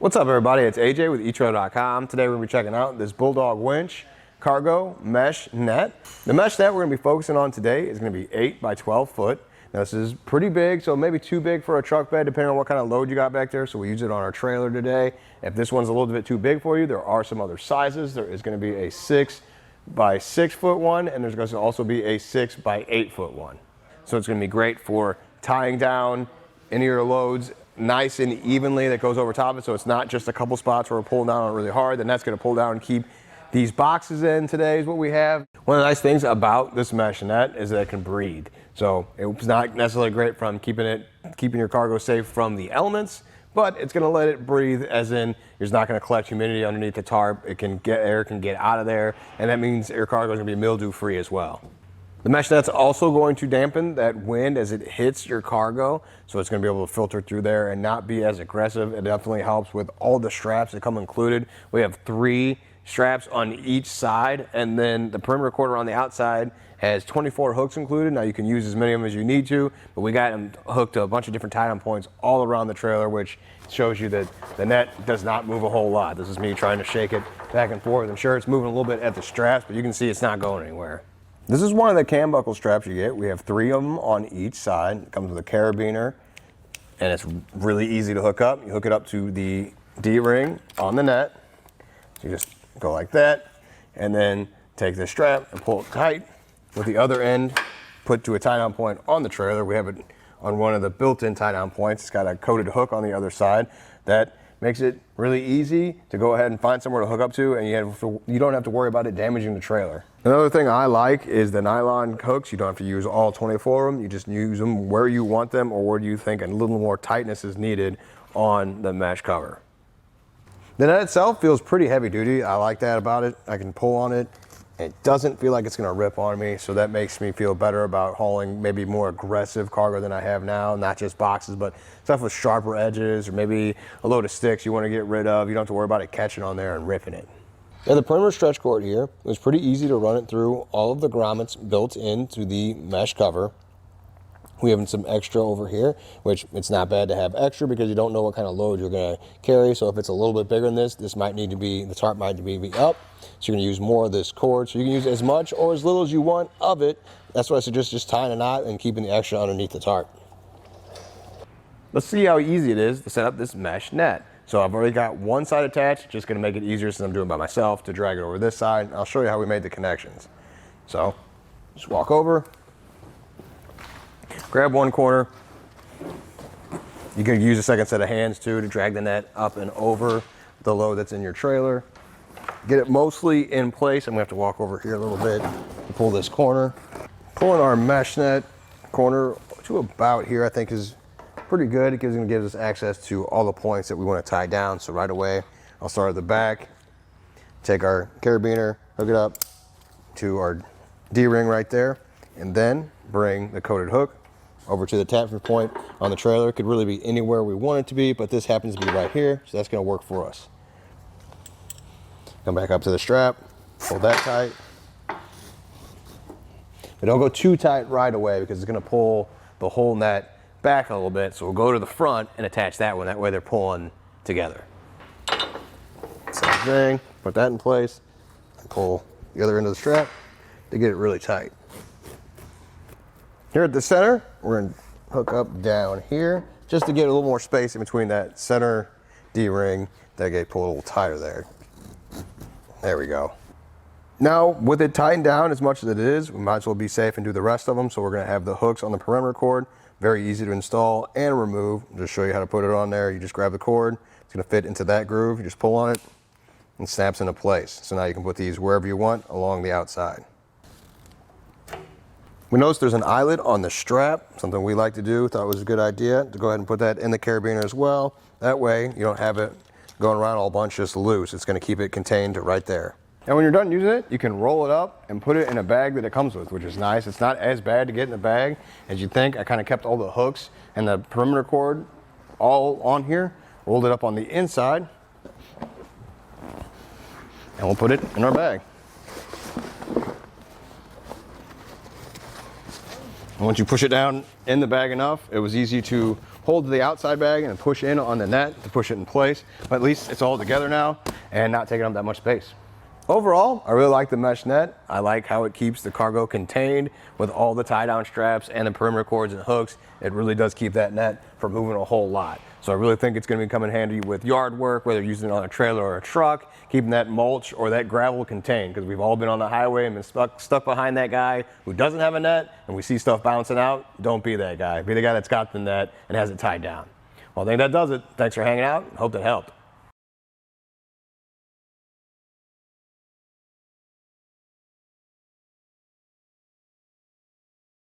What's up, everybody? It's AJ with etrailer.com. Today we're going to be checking out this Bulldog Winch Cargo Mesh Net. The mesh net we're going to be focusing on today is going to be 8 by 12 foot. Now this is pretty big, so maybe too big for a truck bed depending on what kind of load you got back there, so we use it on our trailer today. If this one's a little bit too big for you, there are some other sizes. There is going to be a 6 by 6 foot one, and there's going to also be a 6 by 8 foot one. So it's going to be great for tying down any of your loads nice and evenly that goes over top of it, so it's not just a couple spots where we're pulling down on it really hard. Then that's going to pull down and keep these boxes in. Today is what we have. One of the nice things about this mesh net is that it can breathe. So it's not necessarily great from keeping your cargo safe from the elements, but it's going to let it breathe, as in it's not going to collect humidity underneath the tarp. Air can get out of there, and that means your cargo is going to be mildew free as well. The mesh net's also going to dampen that wind as it hits your cargo, so it's going to be able to filter through there and not be as aggressive. It definitely helps with all the straps that come included. We have 3 straps on each side, and then the perimeter cord on the outside has 24 hooks included. Now you can use as many of them as you need to, but we got them hooked to a bunch of different tie-down points all around the trailer, which shows you that the net does not move a whole lot. This is me trying to shake it back and forth. I'm sure it's moving a little bit at the straps, but you can see it's not going anywhere. This is one of the cam buckle straps you get. We have 3 of them on each side. It comes with a carabiner, and it's really easy to hook up. You hook it up to the D-ring on the net. So you just go like that, and then take the strap and pull it tight with the other end put to a tie-down point on the trailer. We have it on one of the built-in tie-down points. It's got a coated hook on the other side that makes it really easy to go ahead and find somewhere to hook up to, and you don't have to worry about it damaging the trailer. Another thing I like is the nylon hooks. You don't have to use all 24 of them. You just use them where you want them or where you think a little more tightness is needed on the mesh cover. The net itself feels pretty heavy duty. I like that about it. I can pull on it. It doesn't feel like it's going to rip on me, so that makes me feel better about hauling maybe more aggressive cargo than I have now. Not just boxes, but stuff with sharper edges, or maybe a load of sticks you want to get rid of. You don't have to worry about it catching on there and ripping it. Now the perimeter stretch cord here, it was pretty easy to run it through all of the grommets built into the mesh cover. We have some extra over here, which it's not bad to have extra because you don't know what kind of load you're going to carry. So if it's a little bit bigger than this might need to be, the tarp might need to be up. So you're going to use more of this cord. So you can use as much or as little as you want of it. That's why I suggest just tying a knot and keeping the extra underneath the tarp. Let's see how easy it is to set up this mesh net. So I've already got one side attached, just going to make it easier since I'm doing it by myself to drag it over this side. I'll show you how we made the connections. So just walk over. Grab one corner. You can use a second set of hands too to drag the net up and over the load that's in your trailer. Get it mostly in place. I'm gonna have to walk over here a little bit to pull this corner. Pulling our mesh net corner to about here I think is pretty good. It gives us access to all the points that we want to tie down. So right away, I'll start at the back, take our carabiner, hook it up to our D-ring right there, and then bring the coated hook over to the attachment point on the trailer. It could really be anywhere we want it to be, but this happens to be right here, so that's going to work for us. Come back up to the strap, hold that tight. But don't go too tight right away because it's going to pull the whole net back a little bit, so we'll go to the front and attach that one. That way they're pulling together. Same thing, put that in place, and pull the other end of the strap to get it really tight. Here at the center, we're going to hook up down here just to get a little more space in between that center D-ring that get pulled a little tighter there. There we go. Now, with it tightened down as much as it is, we might as well be safe and do the rest of them. So we're going to have the hooks on the perimeter cord, very easy to install and remove. I'll just show you how to put it on there. You just grab the cord. It's going to fit into that groove. You just pull on it and snaps into place. So now you can put these wherever you want along the outside. We noticed there's an eyelet on the strap, something we like to do. Thought it was a good idea to go ahead and put that in the carabiner as well. That way you don't have it going around all bunch just loose. It's going to keep it contained right there. And when you're done using it, you can roll it up and put it in a bag that it comes with, which is nice. It's not as bad to get in the bag as you think. I kind of kept all the hooks and the perimeter cord all on here, rolled it up on the inside, and we'll put it in our bag. And once you push it down in the bag enough, it was easy to hold the outside bag and push in on the net to push it in place. But at least it's all together now and not taking up that much space. Overall, I really like the mesh net. I like how it keeps the cargo contained with all the tie-down straps and the perimeter cords and hooks. It really does keep that net from moving a whole lot. So I really think it's going to come in handy with yard work, whether you're using it on a trailer or a truck, keeping that mulch or that gravel contained, because we've all been on the highway and been stuck behind that guy who doesn't have a net, and we see stuff bouncing out. Don't be that guy. Be the guy that's got the net and has it tied down. Well, I think that does it. Thanks for hanging out. Hope that helped.